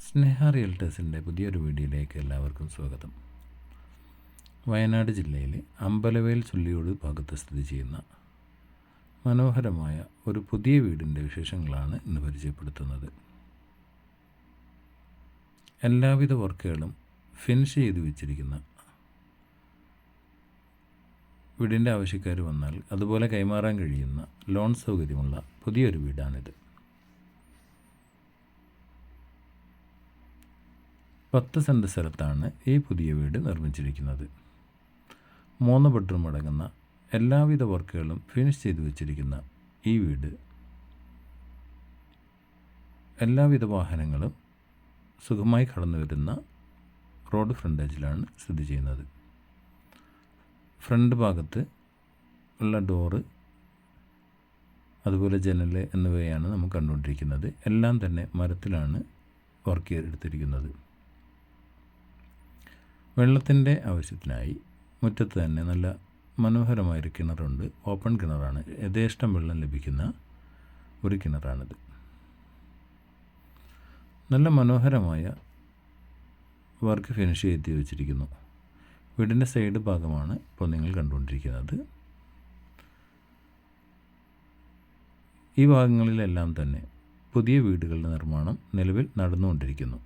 സ്നേഹ റിയൽറ്റേഴ്സിൻ്റെ പുതിയൊരു വീഡിയോയിലേക്ക് എല്ലാവർക്കും സ്വാഗതം. വയനാട് ജില്ലയിലെ അമ്പലവേൽ ചുള്ളിയോട് ഭാഗത്ത് സ്ഥിതി ചെയ്യുന്ന മനോഹരമായ ഒരു പുതിയ വീടിൻ്റെ വിശേഷങ്ങളാണ് ഇന്ന് പരിചയപ്പെടുത്തുന്നത്. എല്ലാവിധ വർക്കുകളും ഫിനിഷ് ചെയ്തു വെച്ചിരിക്കുന്ന വീടിൻ്റെ ആവശ്യക്കാർ വന്നാൽ അതുപോലെ കൈമാറാൻ കഴിയുന്ന ലോൺ സൗകര്യമുള്ള പുതിയൊരു വീടാണിത്. 10 സെൻറ്റ് സ്ഥലത്താണ് ഈ പുതിയ വീട് നിർമ്മിച്ചിരിക്കുന്നത്. 3 ബെഡ്റൂം അടങ്ങുന്ന എല്ലാവിധ വർക്കുകളും ഫിനിഷ് ചെയ്തു വെച്ചിരിക്കുന്ന ഈ വീട് എല്ലാവിധ വാഹനങ്ങളും സുഖമായി കടന്നു വരുന്ന റോഡ് ഫ്രണ്ടേജിലാണ് സ്ഥിതി ചെയ്യുന്നത്. ഫ്രണ്ട് ഭാഗത്ത് ഉള്ള ഡോറ്, അതുപോലെ ജനൽ എന്നിവയാണ് നമ്മൾ കണ്ടുകൊണ്ടിരിക്കുന്നത്. എല്ലാം തന്നെ മരത്തിലാണ് വർക്ക് ചെയ്തെടുത്തിരിക്കുന്നത്. വെള്ളത്തിൻ്റെ ആവശ്യത്തിനായി മുറ്റത്ത് തന്നെ നല്ല മനോഹരമായൊരു കിണറുണ്ട്. ഓപ്പൺ കിണറാണ്. യഥേഷ്ടം വെള്ളം ലഭിക്കുന്ന ഒരു കിണറാണിത്. നല്ല മനോഹരമായ വർക്ക് ഫിനിഷ് ചെയ്ത് വെച്ചിരിക്കുന്നു. വീടിൻ്റെ സൈഡ് ഭാഗമാണ് ഇപ്പോൾ നിങ്ങൾ കണ്ടുകൊണ്ടിരിക്കുന്നത്. ഈ ഭാഗങ്ങളിലെല്ലാം തന്നെ പുതിയ വീടുകളുടെ നിർമ്മാണം നിലവിൽ നടന്നുകൊണ്ടിരിക്കുന്നു.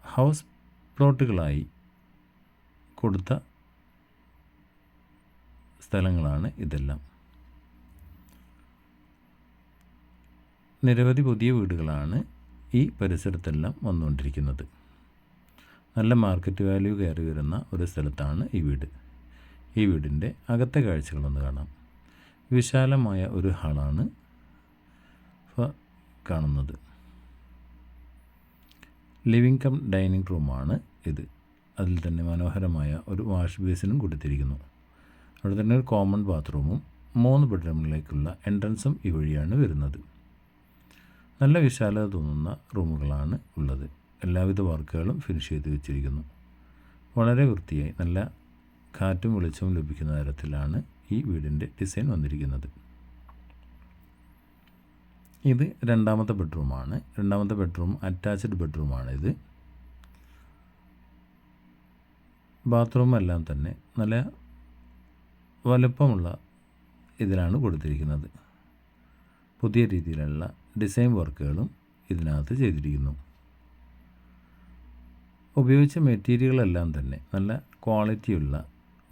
ഹൗസ് പ്ലോട്ടുകളായി കൊടുത്ത സ്ഥലങ്ങളാണ് ഇതെല്ലാം. നിരവധി പുതിയ വീടുകളാണ് ഈ പരിസരത്തെല്ലാം വന്നുകൊണ്ടിരിക്കുന്നത്. നല്ല മാർക്കറ്റ് വാല്യൂ കയറി വരുന്ന ഒരു സ്ഥലത്താണ് ഈ വീട്. ഈ വീടിൻ്റെ അകത്തെ കാഴ്ചകളൊന്ന് കാണാം. വിശാലമായ ഒരു ഹാളാണ് കാണുന്നത്. ലിവിംഗ് കം ഡൈനിങ് റൂമാണ് ഇത്. അതിൽ തന്നെ മനോഹരമായ ഒരു വാഷ് ബേസിനും കൊടുത്തിരിക്കുന്നു. അവിടെ തന്നെ ഒരു കോമൺ ബാത്റൂമും 3 ബെഡ്റൂമിലേക്കുള്ള എൻട്രൻസും ഈ വഴിയാണ് വരുന്നത്. നല്ല വിശാലത തോന്നുന്ന റൂമുകളാണ് ഉള്ളത്. എല്ലാവിധ വർക്കുകളും ഫിനിഷ് ചെയ്ത് വെച്ചിരിക്കുന്നു. വളരെ വൃത്തിയായി നല്ല കാറ്റും വെളിച്ചവും ലഭിക്കുന്ന തരത്തിലാണ് ഈ വീടിൻ്റെ ഡിസൈൻ വന്നിരിക്കുന്നത്. ഇത് രണ്ടാമത്തെ ബെഡ്റൂമാണ്. രണ്ടാമത്തെ ബെഡ്റൂം അറ്റാച്ച്ഡ് ബെഡ്റൂമാണിത്. ബാത്റൂം എല്ലാം തന്നെ നല്ല വലുപ്പമുള്ള ഇതിലാണ് കൊടുത്തിരിക്കുന്നത്. പുതിയ രീതിയിലുള്ള ഡിസൈൻ വർക്കുകളും ഇതിനകത്ത് ചെയ്തിരിക്കുന്നു. ഉപയോഗിച്ച മെറ്റീരിയലുകളെല്ലാം തന്നെ നല്ല ക്വാളിറ്റിയുള്ള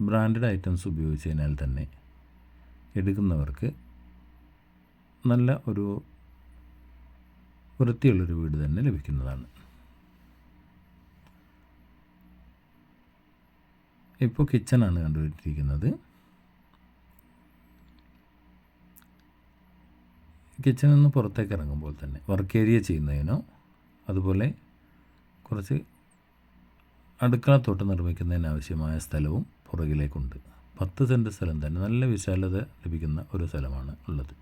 ബ്രാൻഡഡ് ഐറ്റംസ് ഉപയോഗിച്ചതിനാൽ തന്നെ എടുക്കുന്നവർക്ക് നല്ല ഒരു വൃത്തിയുള്ളൊരു വീട് തന്നെ ലഭിക്കുന്നതാണ്. ഇപ്പോൾ കിച്ചണാണ് കണ്ടുപിടിച്ചിരിക്കുന്നത്. കിച്ചണിൽ നിന്ന് പുറത്തേക്ക് ഇറങ്ങുമ്പോൾ തന്നെ വർക്ക് ഏരിയ ചെയ്യുന്നതിനോ അതുപോലെ കുറച്ച് അടുക്കളത്തോട്ട് നിർമ്മിക്കുന്നതിനാവശ്യമായ സ്ഥലവും പുറകിലേക്കുണ്ട്. 10 സെൻറ്റ് സ്ഥലം തന്നെ നല്ല വിശാലത ലഭിക്കുന്ന ഒരു സ്ഥലമാണ് ഉള്ളത്.